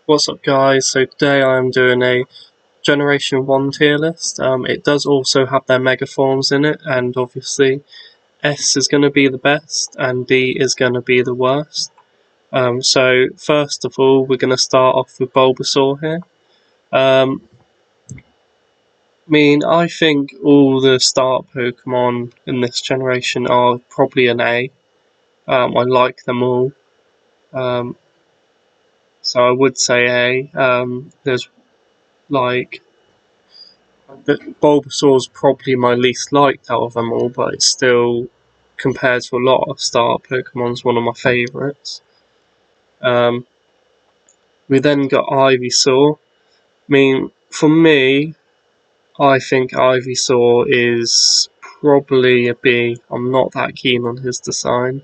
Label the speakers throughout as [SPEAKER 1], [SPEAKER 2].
[SPEAKER 1] What's up guys, so today I'm doing a Generation 1 tier list. It does also have their mega forms in it, and obviously S is going to be the best and D is going to be the worst. So first of all we're going to start off with Bulbasaur here. I think all the start Pokemon in this generation are probably an A. I like them all. So I would say A. There's like Bulbasaur's probably my least liked out of them all, but it's still, compared to a lot of start Pokemon's, one of my favourites. We then got Ivysaur. For me, I think Ivysaur is probably a B. I'm not that keen on his design,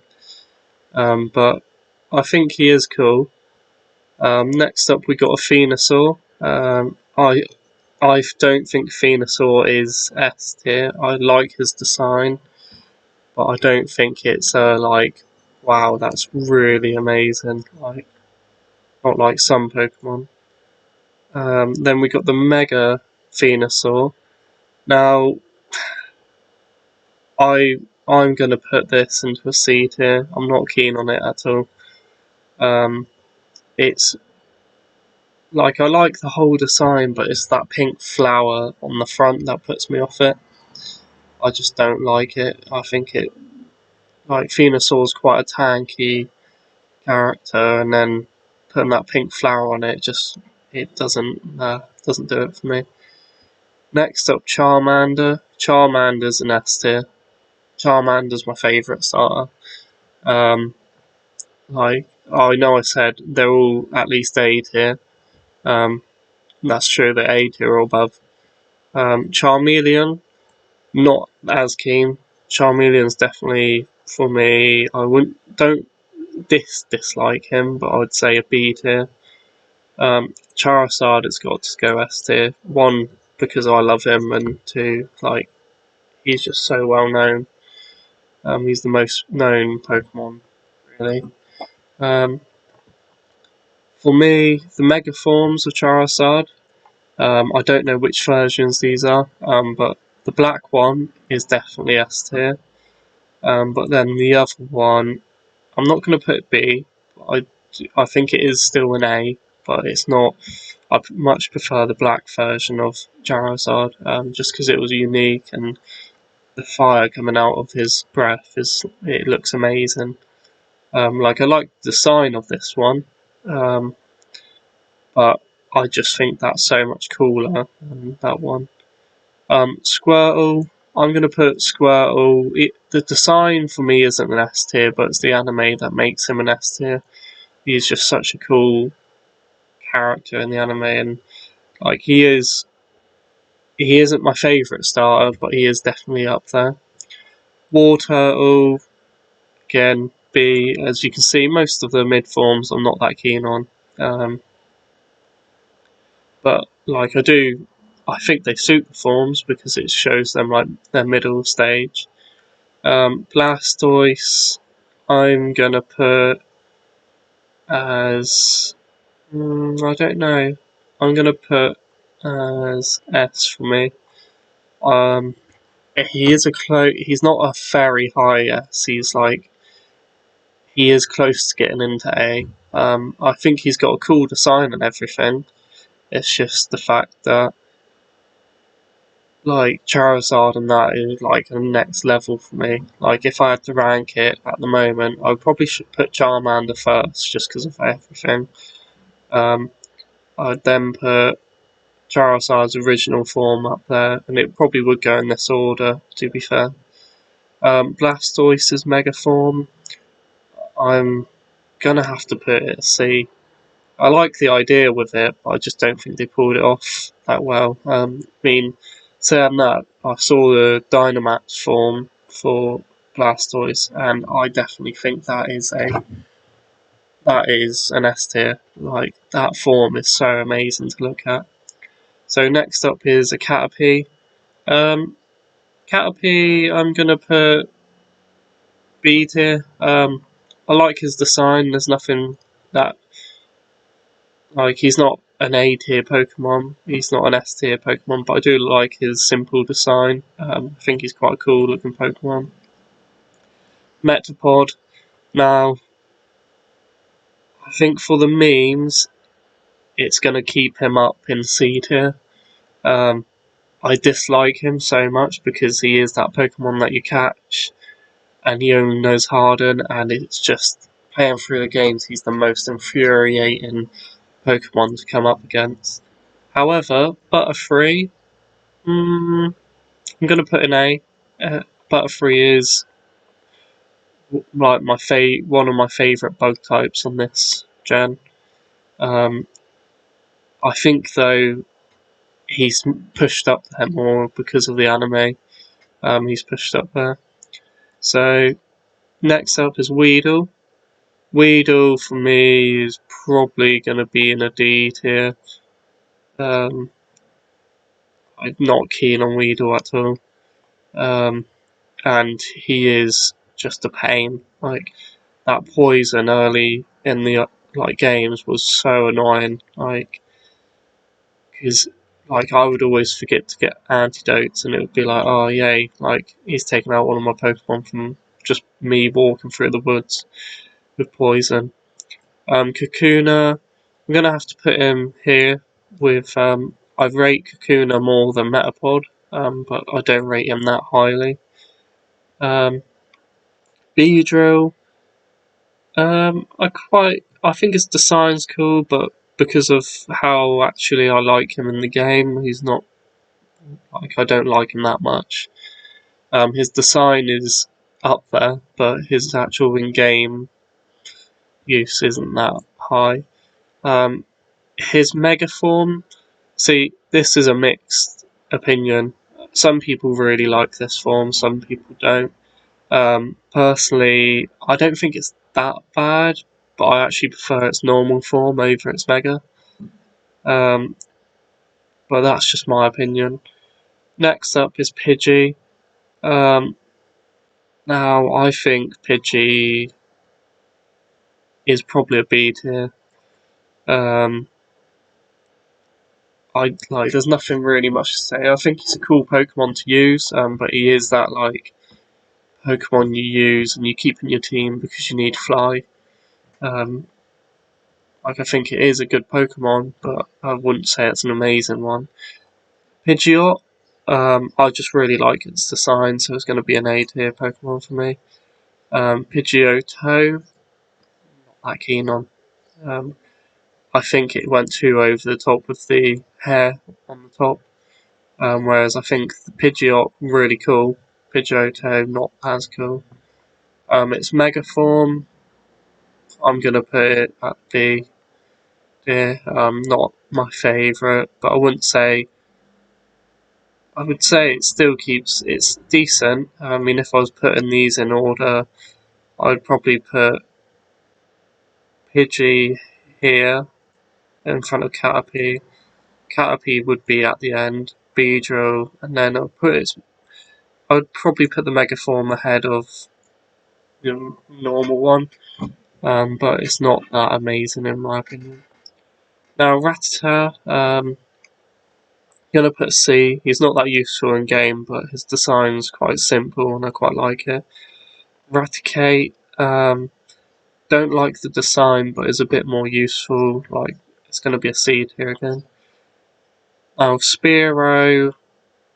[SPEAKER 1] but I think he is cool. Next up, we got a Venusaur. I don't think Venusaur is S tier. I like his design, but I don't think it's like, wow, that's really amazing. Like, not like some Pokemon. Then we got the Mega Venusaur. Now, I'm gonna put this into a C tier. I'm not keen on it at all. It's like, I like the whole design, but it's that pink flower on the front that puts me off it. I just don't like it. I think it, like, Venusaur's quite a tanky character, and then putting that pink flower on it doesn't do it for me. Next up, Charmander. Charmander's an S tier. Charmander's my favourite starter. Like, I know I said they're all at least A tier. That's true, they're A tier or above. Charmeleon, not as keen. Charmeleon's definitely, for me, don't dislike him, but I would say a B tier. Charizard has got to go S tier. One, because I love him, and two, like, he's just so well known. He's the most known Pokemon, really. For me, the Mega Forms of Charizard, I don't know which versions these are, but the black one is definitely S tier. But then the other one, I'm not going to put B. I think it is still an A, but it's not. I much prefer the black version of Charizard, just because it was unique, and the fire coming out of his breath it looks amazing. Like, I like the design of this one, but I just think that's so much cooler than that one. Squirtle, I'm gonna put Squirtle. The design for me isn't an S tier, but it's the anime that makes him an S tier. He's just such a cool character in the anime, and like, he isn't my favourite starter, but he is definitely up there. Wartortle, again, B. As you can see, most of the mid forms I'm not that keen on. But like, I think they suit the forms because it shows them like their middle stage. Blastoise, I'm gonna put as, I don't know. I'm gonna put as S for me. He's not a very high S. He is close to getting into A. I think he's got a cool design and everything. It's just the fact that, like, Charizard and that is like the next level for me. Like, if I had to rank it at the moment, I probably should put Charmander first just because of everything. I'd then put Charizard's original form up there, and it probably would go in this order, to be fair. Blastoise's Mega Form, I'm gonna have to put it C. I like the idea with it, but I just don't think they pulled it off that well. Saying that, I saw the Dynamax form for Blastoise, and I definitely think that is an S tier. Like, that form is so amazing to look at. So next up is a Caterpie. Caterpie, I'm gonna put B tier. I like his design. There's nothing that Like, he's not an A tier Pokemon, he's not an S tier Pokemon, but I do like his simple design. I think he's quite a cool looking Pokemon. Metapod. Now, I think for the memes, it's going to keep him up in C tier. I dislike him so much because he is that Pokemon that you catch and he only knows Harden, and it's just playing through the games, he's the most infuriating Pokemon to come up against. However, Butterfree, I'm going to put an A. Butterfree is like one of my favourite bug types on this gen. I think though he's pushed up there more because of the anime. He's pushed up there. So next up is Weedle. Weedle for me is probably going to be in a D tier. I'm not keen on Weedle at all, and he is just a pain. Like, that poison early in the games was so annoying. Like, because I would always forget to get antidotes, and it would be like, oh yay, like he's taken out one of my Pokemon from just me walking through the woods with poison. Kakuna, I'm gonna have to put him here with I rate Kakuna more than Metapod, but I don't rate him that highly. Beedrill, I think his design's cool, but because of how actually I like him in the game, he's not I don't like him that much. His design is up there, but his actual in-game use isn't that high. His Mega Form, see, this is a mixed opinion. Some people really like this form, some people don't. Personally, I don't think it's that bad, but I actually prefer its normal form over its Mega. Um, but that's just my opinion. Next up is Pidgey. Um, Now, I think Pidgey is probably a B tier. Um, there's nothing really much to say. I think he's a cool Pokemon to use, but he is that Pokemon you use and you keep in your team because you need Fly. Um, I think it is a good Pokemon, but I wouldn't say it's an amazing one. Pidgeot, I just really like its design, so it's going to be an A tier Pokemon for me. Pidgeotto, not that keen on. Um, I think it went too over the top with the hair on the top, whereas I think the Pidgeot really cool, Pidgeotto not as cool. Its Mega Form, I'm gonna put it at B tier. Not my favourite, but I wouldn't say. I would say it still keeps. It's decent. I mean, if I was putting these in order, I'd probably put Pidgey here in front of Caterpie. Caterpie would be at the end, Beedrill, and then I would probably put the Megaform ahead of the normal one, but it's not that amazing in my opinion. Now Rattata, gonna put C. He's not that useful in game, but his design's quite simple and I quite like it. Raticate, don't like the design, but is a bit more useful. Like, it's gonna be a C here again. Now Spearow,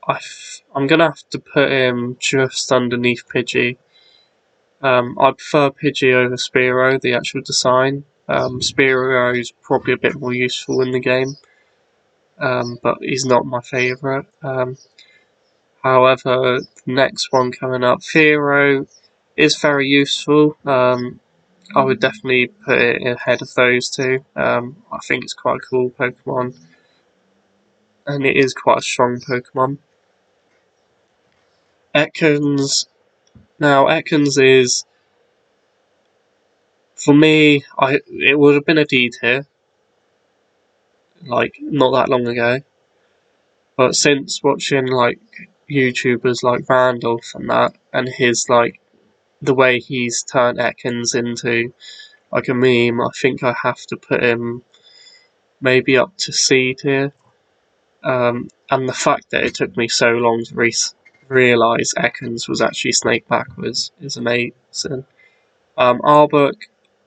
[SPEAKER 1] I'm gonna have to put him just underneath Pidgey. I prefer Pidgey over Spearow, the actual design. Spearow is probably a bit more useful in the game, but he's not my favourite. However, the next one coming up, Fearow, is very useful. I would definitely put it ahead of those two. I think it's quite a cool Pokemon, and it is quite a strong Pokemon. Ekans, now Ekans is, for me, it would have been a D tier, like not that long ago. But since watching YouTubers like Randolph and that, and his the way he's turned Ekans into like a meme, I think I have to put him maybe up to C tier. And the fact that it took me so long to realise Ekans was actually snake backwards is amazing. Arbok,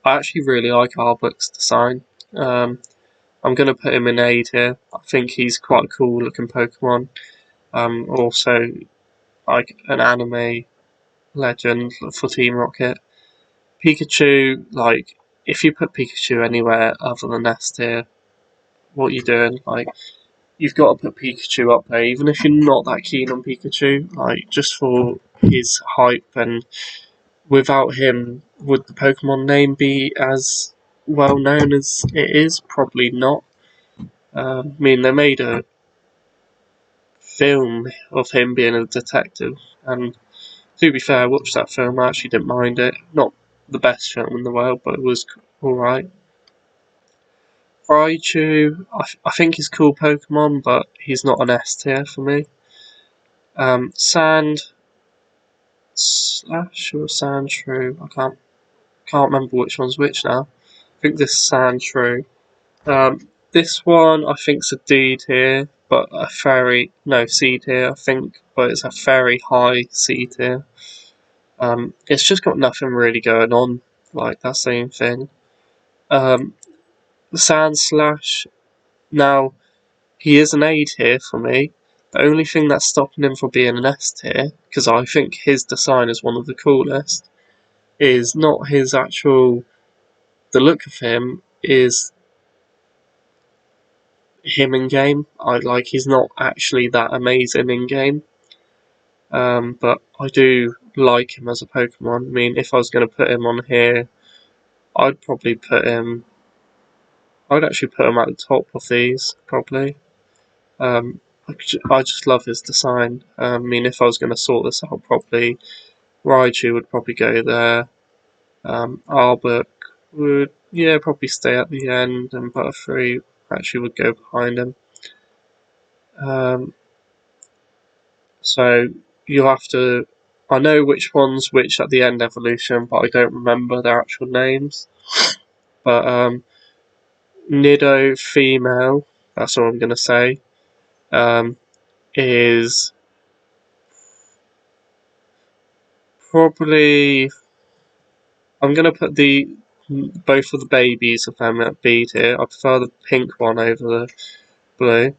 [SPEAKER 1] I actually really like Arbok's design. I'm going to put him in A tier. I think he's quite a cool looking Pokemon. Also, like an anime legend for Team Rocket. Pikachu, like, if you put Pikachu anywhere other than S tier, what are you doing? Like, you've got to put Pikachu up there, even if you're not that keen on Pikachu, like, just for his hype. And without him, would the Pokemon name be as well known as it is? Probably not. I mean, they made a film of him being a detective, and to be fair, I watched that film. I actually didn't mind it. Not the best film in the world, but it was alright. Raichu, I think he's a cool Pokemon, but he's not an S tier for me. Sand Slash or Sandshrew, I can't remember which one's which now. I think this is Sandshrew. This one I think's a D tier, but a very C tier I think, but it's a very high C tier. It's just got nothing really going on, like that same thing. The Sand Slash, now he is an A tier for me. The only thing that's stopping him from being an S tier, because I think his design is one of the coolest, is not his actual. The look of him is him in game. He's not actually that amazing in game, but I do like him as a Pokemon. I mean, if I was going to put him on here, I'd probably put him. I'd actually put him at the top of these probably. I just love his design. I mean, if I was going to sort this out properly, Raichu would probably go there. Arbok would, probably stay at the end, and Butterfree actually would go behind him. So you'll have to. I know which one's which at the end evolution, but I don't remember their actual names. But Nido female, that's all I'm going to say, is probably. I'm going to put both of the babies of them at B tier. I prefer the pink one over the blue.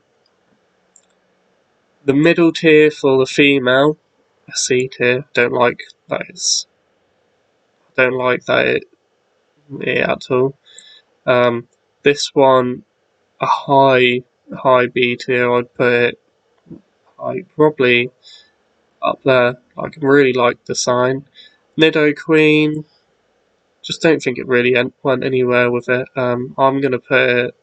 [SPEAKER 1] The middle tier for the female, a C tier. Don't like that it at all. This one, a high B tier. I'd put it probably up there. I can really like the sign. Nidoqueen, just don't think it really went anywhere with it. I'm gonna put it.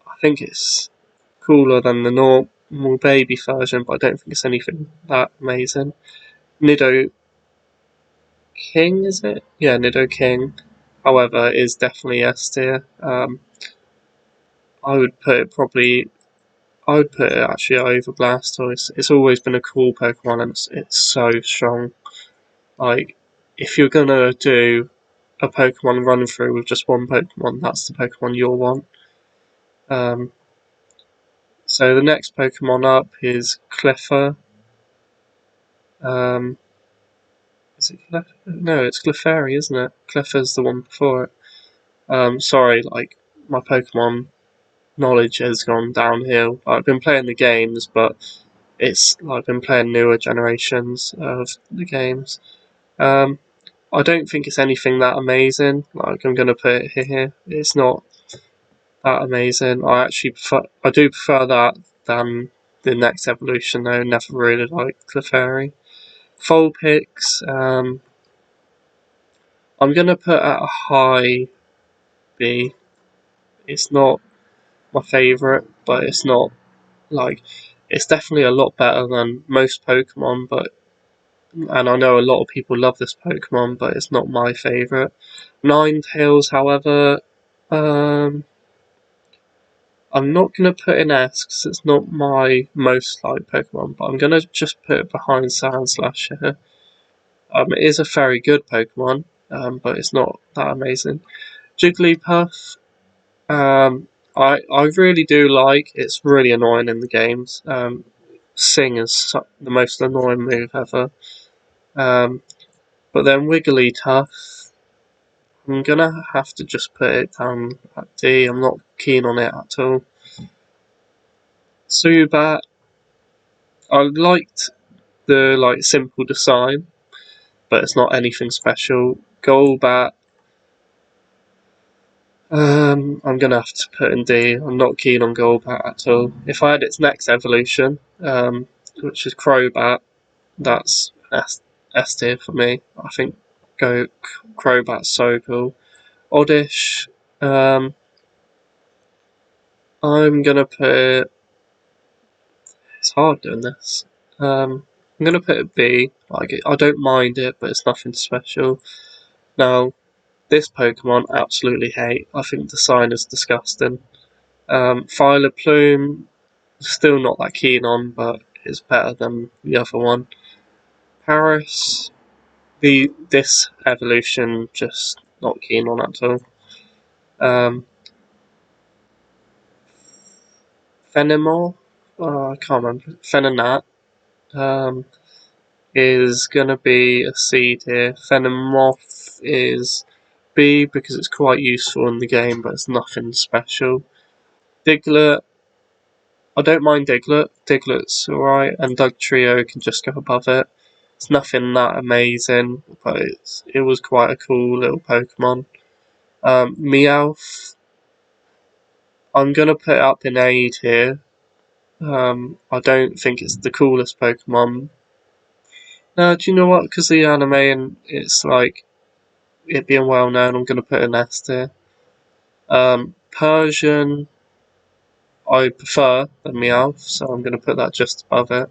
[SPEAKER 1] I think it's cooler than the normal baby version, but I don't think it's anything that amazing. Nido King, is it? Yeah, Nidoking. However, is definitely S tier. I would put it probably. I would put it actually over Blastoise. It's always been a cool Pokemon, and it's so strong. Like, if you're gonna do a Pokemon run through with just one Pokemon, that's the Pokemon you'll want. So the next Pokemon up is Cleffa. Is it Cleffa? No, it's Clefairy, isn't it? Cleffa's the one before it. Sorry, like, my Pokemon knowledge has gone downhill. I've been playing the games, but it's like I've been playing newer generations of the games. I don't think it's anything that amazing. Like, I'm gonna put it here. It's not that amazing. I do prefer that than the next evolution though. Never really liked Clefairy. Vulpix, I'm gonna put at a high B. It's not my favourite, but it's not like it's definitely a lot better than most Pokemon, and I know a lot of people love this Pokemon, but it's not my favourite. Ninetales, however, I'm not going to put in S because it's not my most liked Pokemon, but I'm going to just put it behind Sandslash here. It is a very good Pokemon, but it's not that amazing. Jigglypuff, I really do like. It's really annoying in the games. Sing is the most annoying move ever. But then Wiggly Tuff, I'm gonna have to just put it down at D. I'm not keen on it at all. Subat, I liked the simple design, but it's not anything special. Golbat, I'm gonna have to put in D. I'm not keen on Golbat at all. If I had its next evolution, which is Crobat, that's S tier for me. I think Crobat's so cool. Oddish, I'm gonna put. It's hard doing this. I'm gonna put a B. I don't mind it, but it's nothing special. Now, this Pokemon I absolutely hate. I think the sign is disgusting. Filer Plume, still not that keen on, but it's better than the other one. Paris, this evolution just not keen on at all. Fenimore, I can't remember. Fenonat is gonna be a C tier. Venomoth is B because it's quite useful in the game, but it's nothing special. Diglett, I don't mind Diglett. Diglett's alright, and Dugtrio can just go above it. It's nothing that amazing, but it was quite a cool little Pokemon. Meowth, I'm gonna put up in A tier. I don't think it's the coolest Pokemon. No, do you know what? Because the anime and it's like it being well known, I'm gonna put an S tier. Persian, I prefer than Meowth, so I'm gonna put that just above it.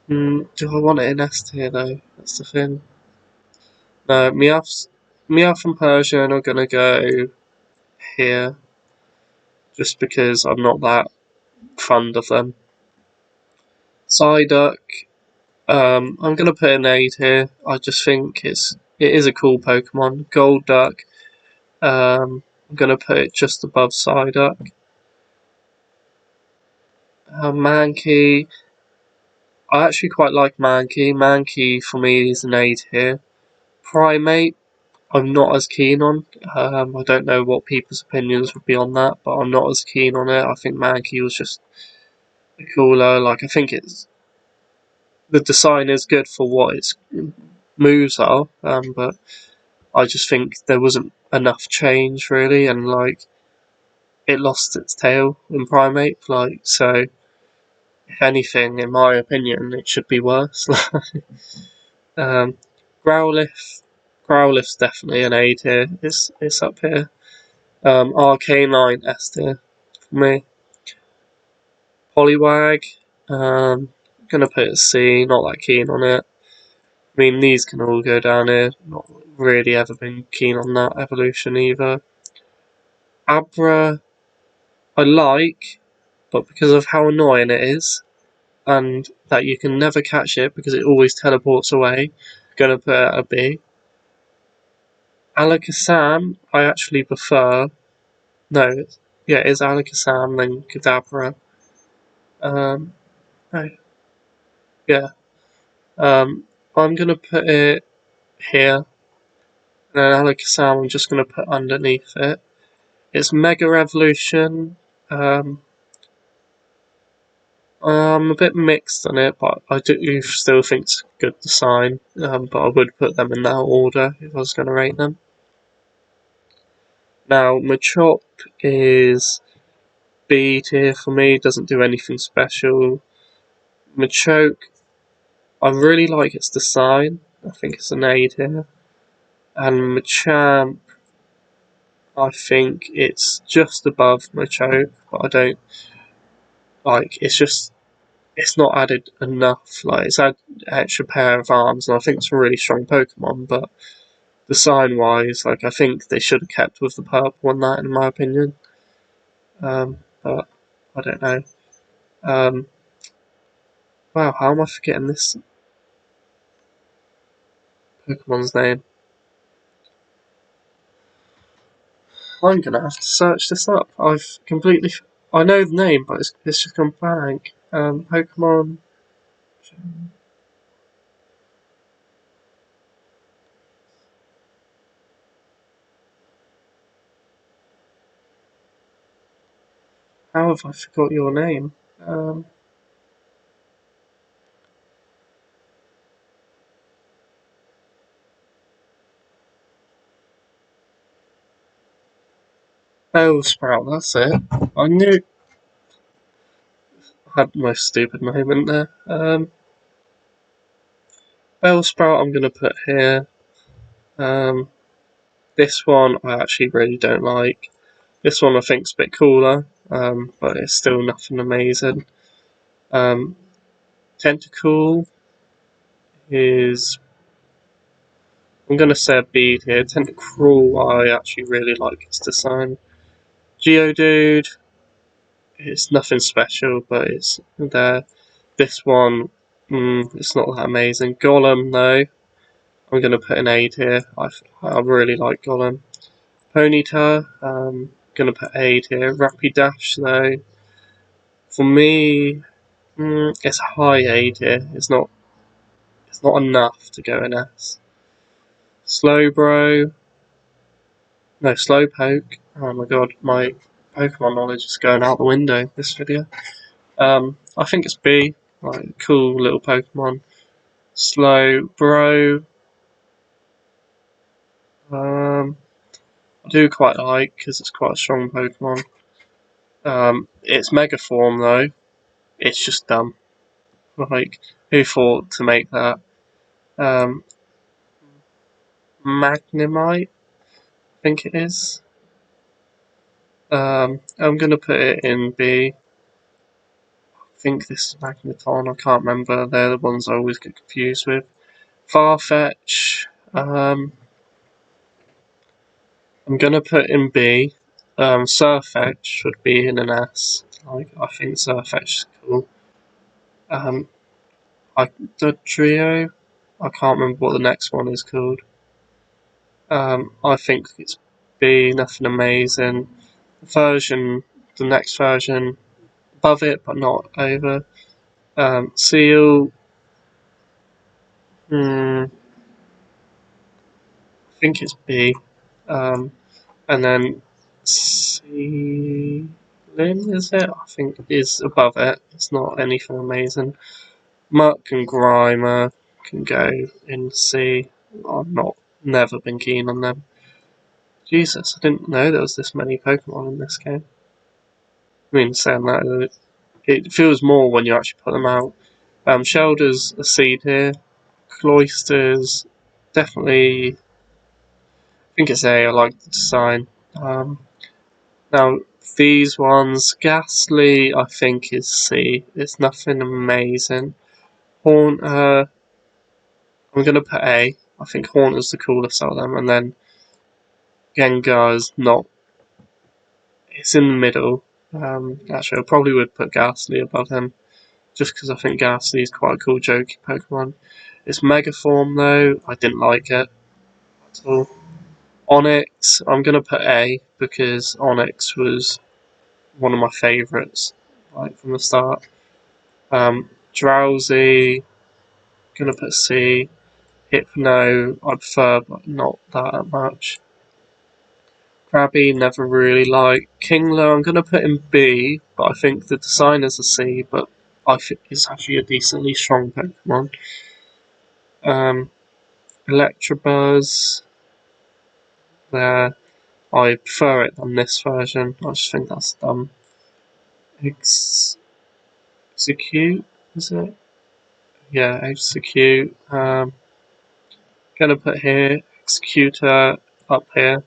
[SPEAKER 1] Do I want it in S tier though? That's the thing. No, Meowth and Persian are gonna go here, just because I'm not that fond of them. Psyduck, I'm gonna put an A here. I just think it is a cool Pokemon. Golduck, I'm gonna put it just above Psyduck. Mankey, I actually quite like Mankey. Mankey for me is an A here. Primate, I'm not as keen on. I don't know what people's opinions would be on that, but I'm not as keen on it. I think Mankey was just cooler. I think the design is good for what its moves are, but I just think there wasn't enough change really, and it lost its tail in Primate. So, if anything, in my opinion, it should be worse. um, Growlithe, Growlithe's definitely an A tier. It's up here. Arcanine S tier for me. Poliwag, gonna put a C. Not that keen on it. I mean, these can all go down here. Not really ever been keen on that evolution either. Abra, I like, but because of how annoying it is, and that you can never catch it because it always teleports away, gonna put it at a B. Alakazam, I actually prefer. No, yeah, it's Alakazam then Kadabra. Um, no, yeah. I'm gonna put it here, and then Alakazam I'm just gonna put underneath it. It's Mega Evolution. Um, I'm a bit mixed on it, but I do still think it's a good design. But I would put them in that order if I was going to rate them. Now, Machop is B tier for me, doesn't do anything special. Machoke, I really like its design. I think it's an A tier. And Machamp, I think it's just above Machoke, but I don't like. It's not added enough. It's had an extra pair of arms, and I think it's a really strong Pokemon. But design wise, I think they should have kept with the purple on that, in my opinion. But I don't know. Um, wow, how am I forgetting this Pokemon's name? I'm gonna have to search this up. I know the name, but it's just gone blank. Pokemon. How have I forgot your name? Bellsprout, that's it. I knew I had my stupid moment there. Bellsprout I'm gonna put here. This one I actually really don't like. This one I think's a bit cooler, but it's still nothing amazing. Tentacool is, I'm gonna say a B here. Tentacruel I actually really like its design. Geodude, it's nothing special, but it's there. This one, it's not that amazing. Golem though, I'm gonna put an A here. I really like Golem. Ponyta, gonna put A here. Rapidash though, for me, it's a high A here. It's not enough to go in S. Slowbro, no, Slowpoke. Oh my god, my Pokemon knowledge is going out the window this video. I think it's B, like cool little Pokemon. Slowbro, I do quite like because it's quite a strong Pokemon. Its Mega Form though, it's just dumb. Like, who thought to make that? Um, Magnemite, I think it is. I'm gonna put it in B. I think this is Magneton, I can't remember. They're the ones I always get confused with. Farfetch, I'm gonna put in B. Surfetch should be in an S. Like, I think Surfetch is cool. The trio, I can't remember what the next one is called. I think it's B, nothing amazing. The next version, above it but not over. Seal, I think it's B. And then Sealin, is it? I think is above it. It's not anything amazing. Muck and Grimer can go in C. Never been keen on them. Jesus, I didn't know there was this many Pokemon in this game. I mean, saying that, it feels more when you actually put them out. Shelder's a seed here. Cloisters, definitely, I think it's A, I like the design. Now, these ones, Ghastly, I think is C. It's nothing amazing. Haunter, I'm going to put A. I think Haunter's the coolest of them, and then Gengar's not. It's in the middle. Actually, I probably would put Ghastly above him, just because I think Ghastly is quite a cool, jokey Pokemon. Its Mega Form, though, I didn't like it at all. Onyx, I'm going to put A, because Onyx was one of my favourites, like from the start. Drowsy, gonna put C. Hypno, I prefer, but not that much. Krabby, never really liked. Kingler, I'm gonna put in B, but I think the design is a C, but I think it's actually a decently strong Pokemon. Electabuzz, there. I prefer it than this version. I just think that's dumb. Execute, is it? Yeah, Execute. Gonna put here, Executor up here.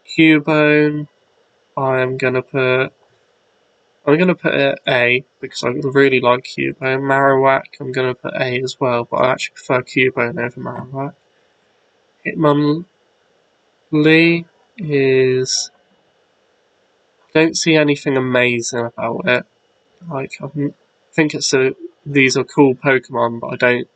[SPEAKER 1] Cubone, I'm gonna put it A because I really like Cubone. Marowak, I'm gonna put A as well, but I actually prefer Cubone over Marowak. Hitmonlee is, I don't see anything amazing about it. Like, I think these are cool Pokemon, but I don't.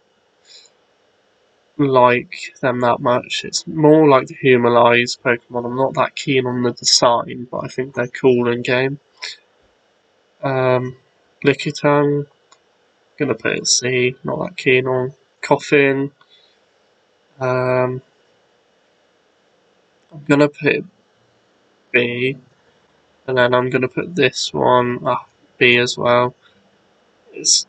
[SPEAKER 1] like them that much. It's more like the humorized Pokemon. I'm not that keen on the design, but I think they're cool in game. Lickitung, gonna put it C, not that keen on. Coffin, I'm gonna put it B, and then I'm gonna put this one B as well. It's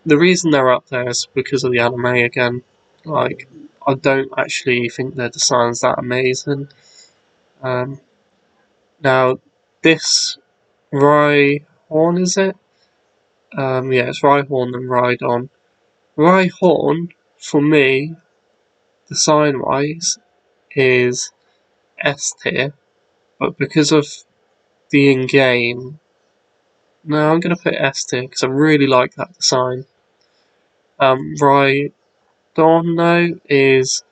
[SPEAKER 1] the reason they're up there is because of the anime again. Like, I don't actually think their design's that amazing. Now, this Rhyhorn, is it? Yeah, it's Rhyhorn and Rhydon. Rhyhorn, for me, design-wise, is S tier, but because of the in-game, no, I'm gonna put S tier because I really like that design. Rhydon, though, is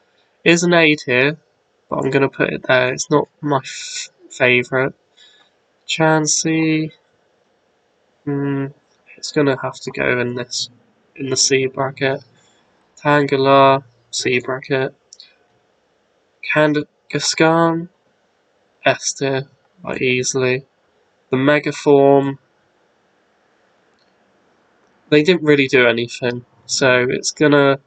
[SPEAKER 1] an A tier, but I'm gonna put it there. It's not my favourite. Chansey, it's gonna have to go in the C bracket. Tangela, C bracket. Kangaskhan, S tier, quite easily. The Megaform, they didn't really do anything, so it's gonna,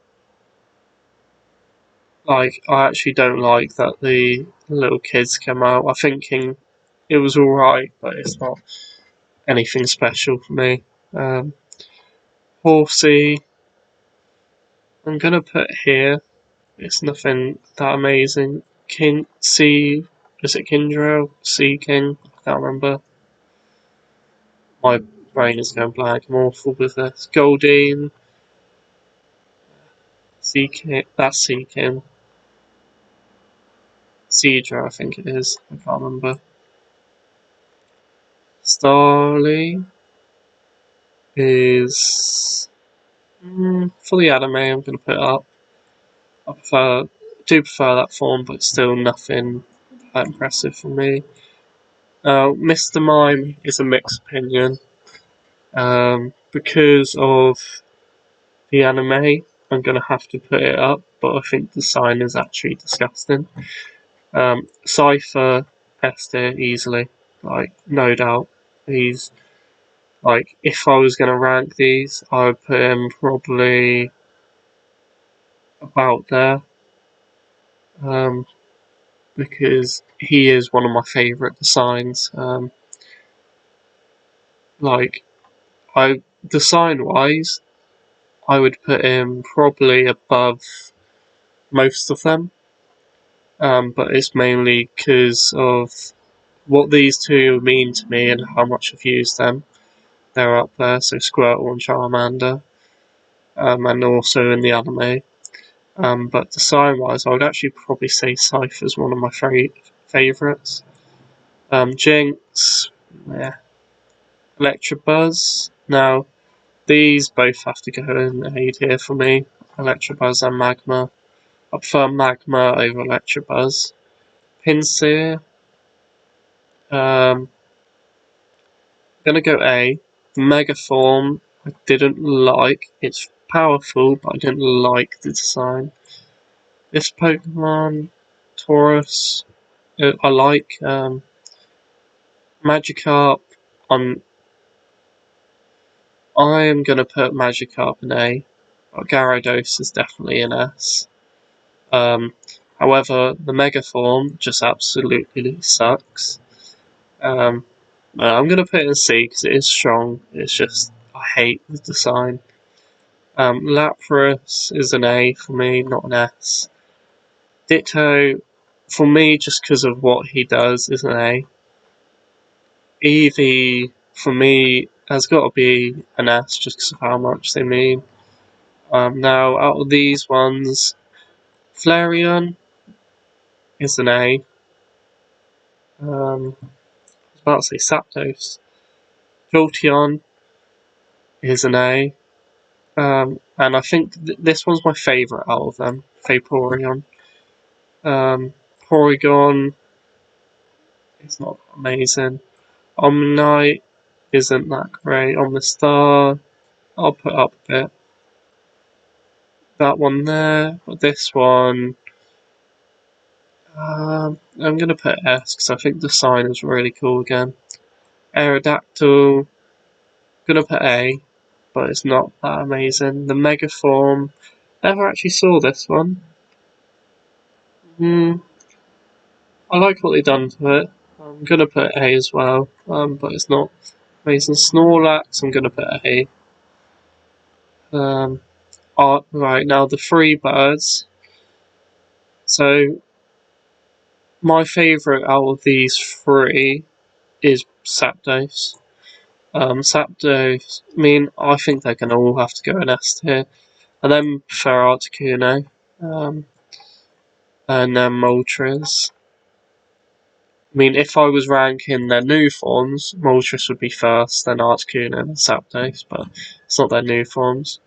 [SPEAKER 1] like, I actually don't like that the little kids came out. I'm thinking it was alright, but it's not anything special for me. Horsey, I'm gonna put here. It's nothing that amazing. Is it Kindrel? Sea King? I can't remember. My brain is going blank. I'm awful with this. Goldeen, Sea King. That's Sea King. Seadra, I think it is. I can't remember. Starly is for the anime. I'm gonna put it up. Do prefer that form, but still nothing that impressive for me. Mr. Mime is a mixed opinion. Because of the anime, I'm gonna have to put it up, but I think the sign is actually disgusting. Cypher S tier easily, like no doubt. He's like, if I was gonna rank these, I would put him probably about there. Because he is one of my favourite designs. Like, I design wise, I would put him probably above most of them. But it's mainly because of what these two mean to me and how much I've used them. They're up there, so Squirtle and Charmander, and also in the anime. But design-wise, I would actually probably say Cypher's one of my favourites. Jinx, yeah. Electabuzz. Now, these both have to go in A tier for me. Electabuzz and Magma. I prefer Magma over Electabuzz. Pinsir. Gonna go A. The Megaform I didn't like. It's powerful, but I didn't like the design. This Pokemon, Taurus, I like. Magikarp, I am gonna put Magikarp in A. But Gyarados is definitely an S. However, the Megaform just absolutely sucks. I'm gonna put it in C because it is strong. It's just I hate the design. Lapras is an A for me, not an S. Ditto, for me, just because of what he does, is an A. Eevee, for me, has got to be an S just because of how much they mean. Now, out of these ones, Flareon is an A. I was about to say Zapdos. Jolteon is an A. And I think this one's my favourite out of them, Vaporeon. Porygon is not amazing. Omnite isn't that great. On the Star, I'll put up a bit. that one there. This one, I'm going to put S because I think the sign is really cool again. Aerodactyl, going to put A, but it's not that amazing. The Megaform, never actually saw this one. I like what they've done to it. I'm going to put A as well, but it's not amazing. Snorlax, I'm going to put A. Right, now the three birds. So, my favourite out of these three is Zapdos. Zapdos, I think they're going to all have to go in S tier. And then prefer Articuno. And then Moltres. If I was ranking their new forms, Moltres would be first, then Articuno, and Zapdos, but it's not their new forms.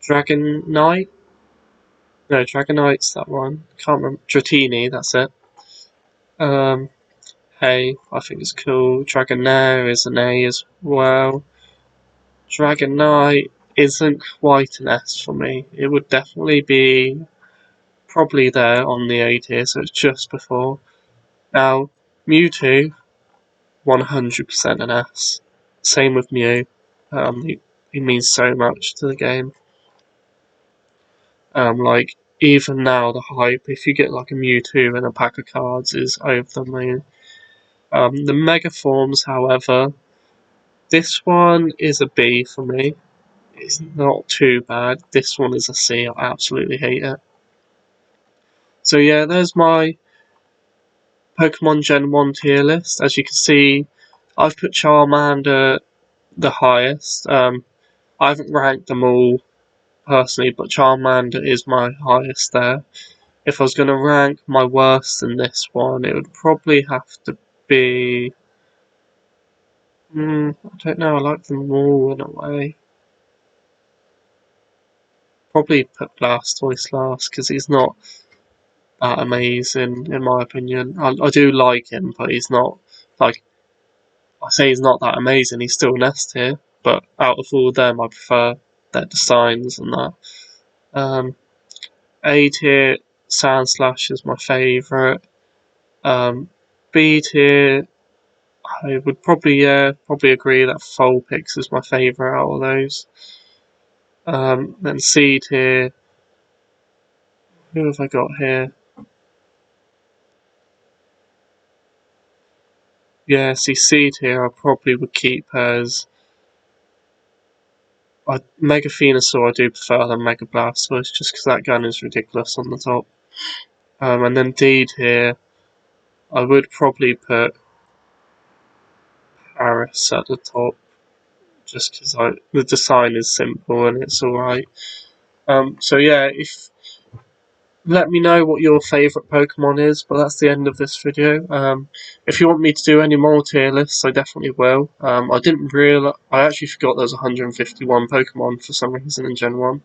[SPEAKER 1] Dragonite? No, Dragonite's that one. Can't remember. Dratini, that's it. Hey, I think it's cool. Dragonair is an A as well. Dragonite isn't quite an S for me. It would definitely be probably there on the A tier, so it's just before. Now, Mewtwo, 100% an S. Same with Mew. He means so much to the game. Even now, the hype, if you get like a Mewtwo and a pack of cards, is over the moon. The Megaforms, however, this one is a B for me. It's not too bad. This one is a C. I absolutely hate it. So yeah, there's my Pokemon Gen 1 tier list. As you can see, I've put Charmander the highest. I haven't ranked them all personally, but Charmander is my highest there. If I was going to rank my worst in this one, it would probably have to be... I don't know, I like them all in a way. Probably put Blastoise last, because he's not that amazing, in my opinion. I do like him, but he's not, like, I say he's not that amazing, he's still an S tier, but out of all of them, I prefer their designs and that. A tier, Sandslash is my favourite. B tier, I would probably agree that Vulpix is my favourite out of those. Then C tier, who have I got here? Yeah, C tier I probably would keep as Mega Venusaur. I do prefer than Mega Blastoise just because that gun is ridiculous on the top. And then D tier, I would probably put Paris at the top just because the design is simple and it's alright. So yeah, let me know what your favourite Pokemon is, but that's the end of this video. If you want me to do any more tier lists, I definitely will. I actually forgot there was 151 Pokemon for some reason in Gen 1.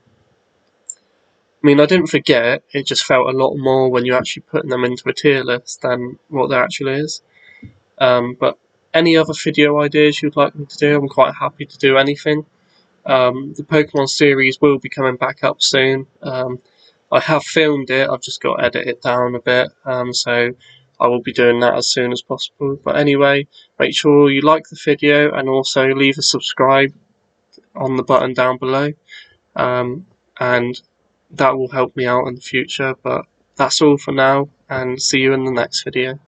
[SPEAKER 1] I didn't forget, it just felt a lot more when you're actually putting them into a tier list than what there actually is. But any other video ideas you'd like me to do, I'm quite happy to do anything. The Pokemon series will be coming back up soon. I have filmed it, I've just got to edit it down a bit, so I will be doing that as soon as possible. But anyway, make sure you like the video and also leave a subscribe on the button down below, and that will help me out in the future. But that's all for now, and see you in the next video.